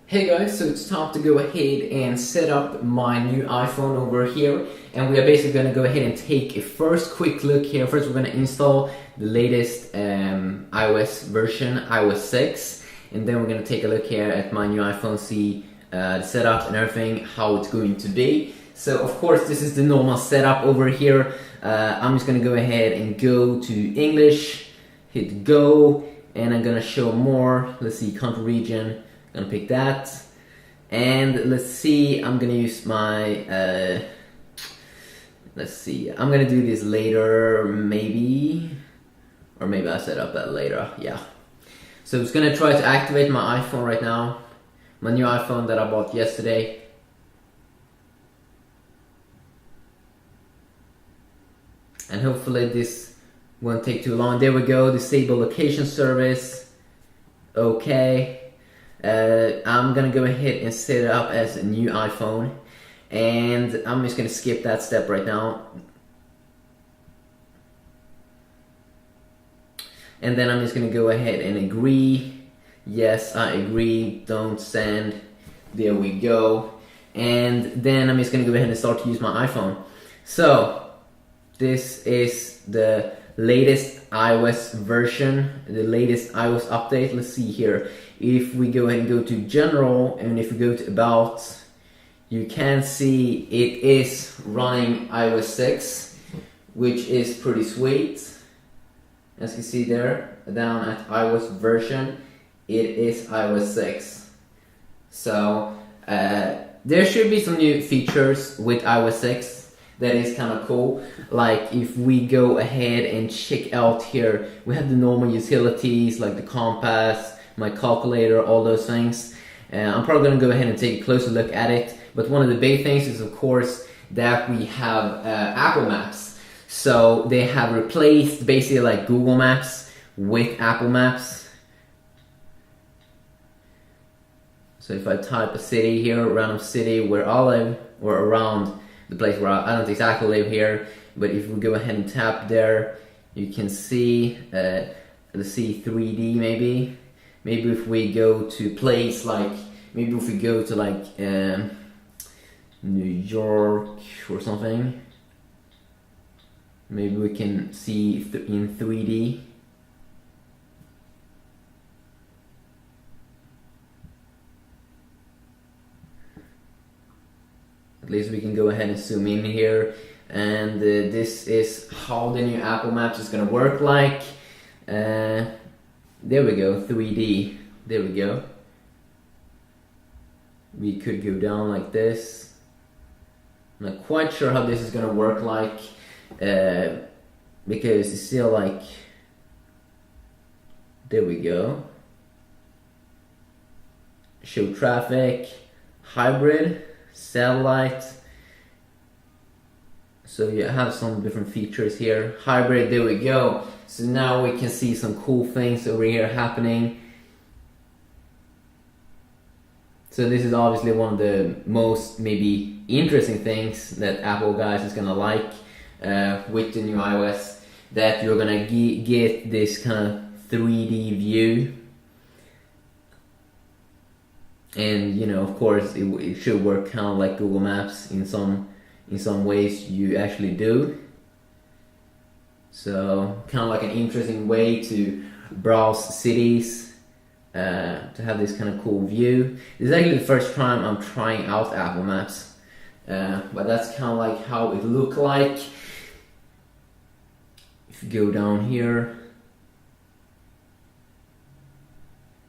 Hey guys, so it's time to go ahead and set up my new iPhone over here, and we are basically going to go ahead and take a first quick look here. First we're going to install the latest iOS version, iOS 6, and then we're going to take a look here at my new iPhone, see the setup and everything, how it's going to be. So of course this is the normal setup over here. I'm just going to go ahead and go to English, hit go, and I'm going to show more. Let's see, country region. Gonna pick that, and let's see, I'm gonna use my let's see, I'm gonna do this later, maybe, or maybe I'll set up that later. Yeah, so I'm just gonna try to activate my iPhone right now, my new iPhone that I bought yesterday. And hopefully this won't take too long. There we go, disable location service. Okay. I'm gonna go ahead and set it up as a new iPhone, and I'm just gonna skip that step right now, and then I'm just gonna go ahead and agree. Yes, I agree. Don't send. There we go. And then I'm just gonna go ahead and start to use my iPhone. So this is the latest iOS version, the latest iOS update. Let's see here. If we go ahead and go to general, and if we go to about, you can see it is running iOS 6, which is pretty sweet. As you can see there, down at iOS version, it is iOS 6. So there should be some new features with iOS 6 that is kind of cool. Like if we go ahead and check out here, we have the normal utilities like the compass, my calculator, all those things. I'm probably going to go ahead and take a closer look at it, but one of the big things is of course that we have Apple Maps. So they have replaced basically like Google Maps with Apple Maps. So if I type a city here, a random city where I live, or around the place where I don't exactly live here, but if we go ahead and tap there, you can see, let's see, 3D maybe. Maybe if we go to place like, maybe if we go to like New York or something, maybe we can see in 3D. At least we can go ahead and zoom in here, and this is how the new Apple Maps is gonna work like. There we go, 3D. There we go. We could go down like this. I'm not quite sure how this is gonna work like, because it's still like, there we go. Show traffic, hybrid, satellite. So you have some different features here. Hybrid, there we go. So now we can see some cool things over here happening. So this is obviously one of the most maybe interesting things that Apple guys is gonna like with the new iOS, that you're gonna get this kind of 3D view. And you know, of course, it should work kind of like Google Maps in some ways. You actually do. So kind of like an interesting way to browse cities, to have this kind of cool view. This is actually the first time I'm trying out Apple Maps, but that's kind of like how it look like. If you go down here,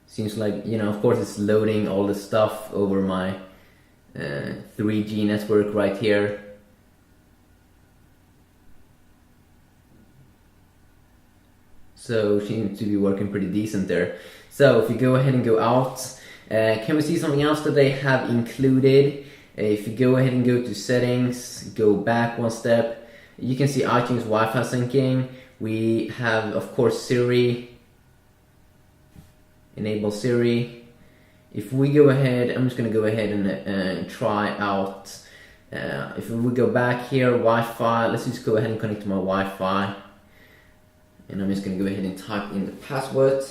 seems like, you know, of course it's loading all the stuff over my 3G network right here. So seems to be working pretty decent there. So if you go ahead and go out, can we see something else that they have included? If you go ahead and go to settings, go back one step, you can see iTunes Wi-Fi syncing. We have, of course, Siri. Enable Siri. If we go ahead, I'm just going to go ahead and try out. If we go back here, Wi-Fi, let's just go ahead and connect to my Wi-Fi. And I'm just going to go ahead and type in the password.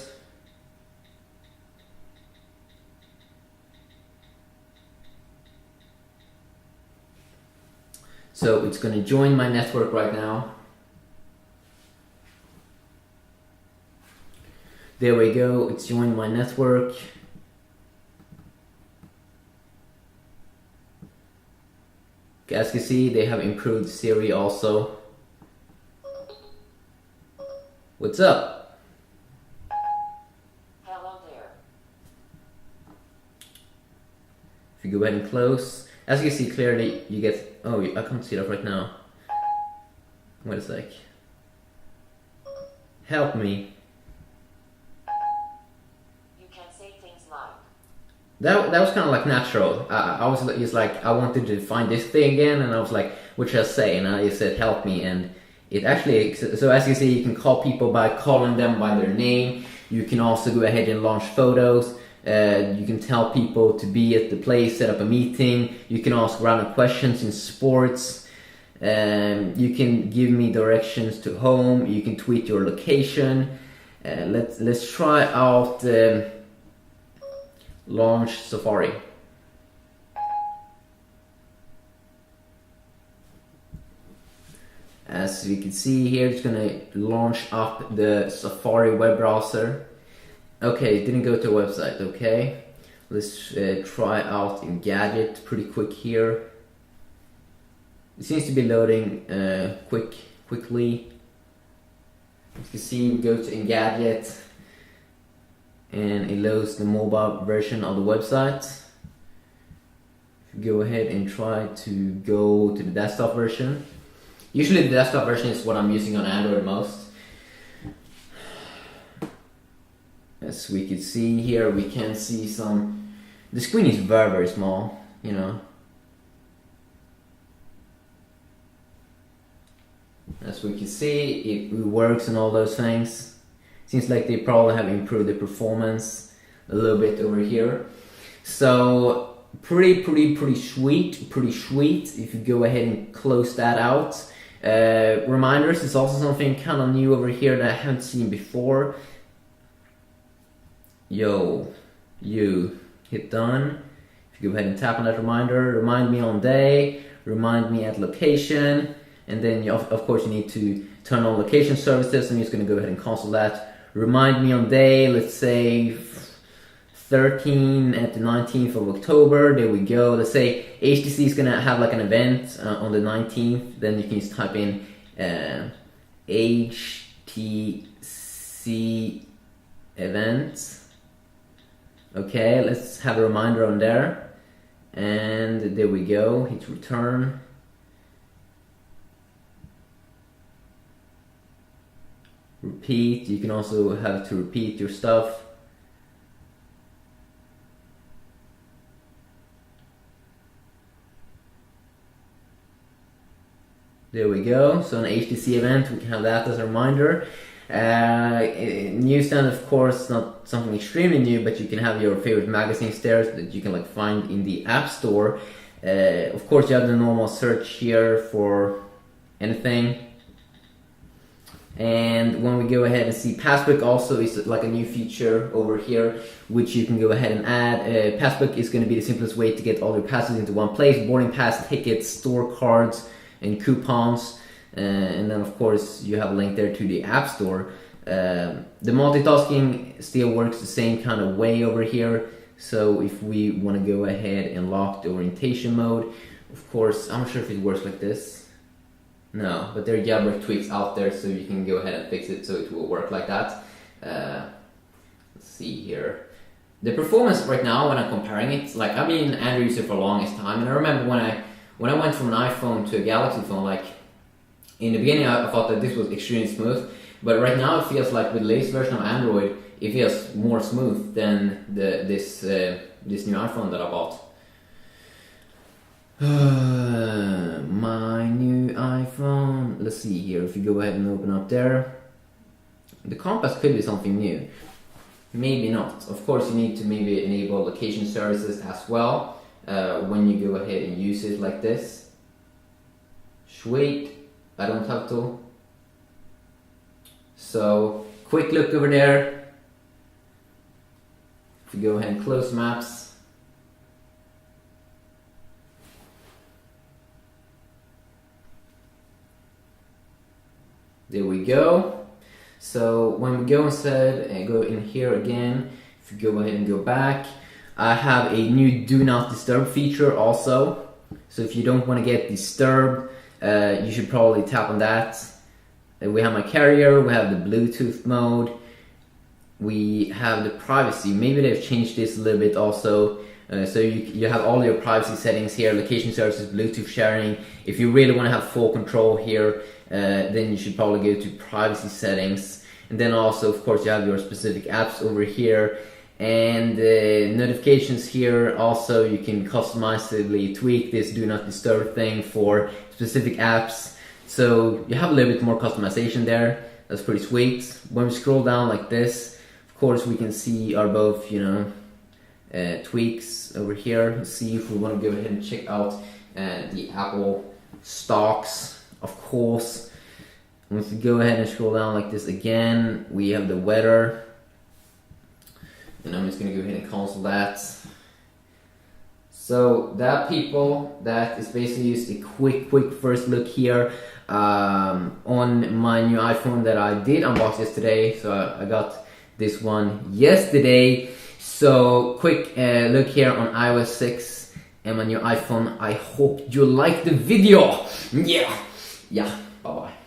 So it's going to join my network right now. There we go, it's joined my network. As you can see, they have improved Siri also. What's up? Hello there. If you go ahead and close, as you can see clearly, you get. Oh, I can't see that right now. Wait a sec. Help me. You can say things like. That was kind of like natural. I was just like, I wanted to find this thing again, and I was like, what should I say? And I just said, help me, and it actually. So as you see, you can call people by calling them by their name. You can also go ahead and launch photos. You can tell people to be at the place, set up a meeting. You can ask random questions in sports. You can give me directions to home. You can tweet your location. Let's try out launch Safari. As you can see here, it's gonna launch up the Safari web browser. Okay, it didn't go to a website. Okay, let's try out Engadget pretty quick here. It seems to be loading quickly. As you can see, we go to Engadget and it loads the mobile version of the website. If you go ahead and try to go to the desktop version. Usually the desktop version is what I'm using on Android most. As we can see here, we can see some. The screen is very small, you know. As we can see, it works and all those things. Seems like they probably have improved the performance a little bit over here. So pretty sweet. If you go ahead and close that out. Reminders is also something kind of new over here that I haven't seen before. You hit done. If you go ahead and tap on that reminder, remind me on day, remind me at location, and then of course you need to turn on location services. I'm just going to go ahead and cancel that. Remind me on day, let's say 13 at the 19th of October. There we go. Let's say HTC is going to have like an event on the 19th. Then you can just type in HTC event. Okay, let's have a reminder on there. And there we go. Hit return. Repeat. You can also have to repeat your stuff. There we go. So an HTC event, we can have that as a reminder. Newsstand, of course, not something extremely new, but you can have your favorite magazines there that you can like find in the App Store. Of course, you have the normal search here for anything. And when we go ahead and see Passbook, also is like a new feature over here, which you can go ahead and add. Passbook is going to be the simplest way to get all your passes into one place: boarding pass, tickets, store cards, and coupons. And then of course you have a link there to the App Store. The multitasking still works the same kind of way over here. So if we want to go ahead and lock the orientation mode, of course, I'm not sure if it works like this. No, but there are jailbreak tweaks out there, so you can go ahead and fix it so it will work like that. Let's see here. The performance right now, when I'm comparing it, like I've been an Android user for the longest time, and I remember when I went from an iPhone to a Galaxy phone, like in the beginning I thought that this was extremely smooth, but right now it feels like with the latest version of Android, it feels more smooth than this new iPhone that I bought. My new iPhone. Let's see here. If you go ahead and open up there, the compass could be something new. Maybe not. Of course, you need to maybe enable location services as well when you go ahead and use it like this. Sweet. I don't have to. So, quick look over there. If you go ahead and close maps. There we go. So when we go inside and go in here again, if you go ahead and go back, I have a new do not disturb feature also. So if you don't want to get disturbed, you should probably tap on that. We have my carrier, we have the Bluetooth mode, we have the privacy. Maybe they've changed this a little bit also. So you have all your privacy settings here, location services, Bluetooth sharing. If you really want to have full control here, then you should probably go to privacy settings. And then also, of course, you have your specific apps over here. And notifications here. Also, you can customizably tweak this do not disturb thing for specific apps. So you have a little bit more customization there. That's pretty sweet. When we scroll down like this, of course, we can see our both, tweaks over here. Let's see if we want to go ahead and check out the Apple stocks, of course. And if we go ahead and scroll down like this again, we have the weather. And I'm just going to go ahead and cancel that. So that, people, that is basically just a quick first look here on my new iPhone that I did unbox yesterday. So I got this one yesterday. So quick look here on iOS 6 and my new iPhone. I hope you liked the video. Yeah, bye bye.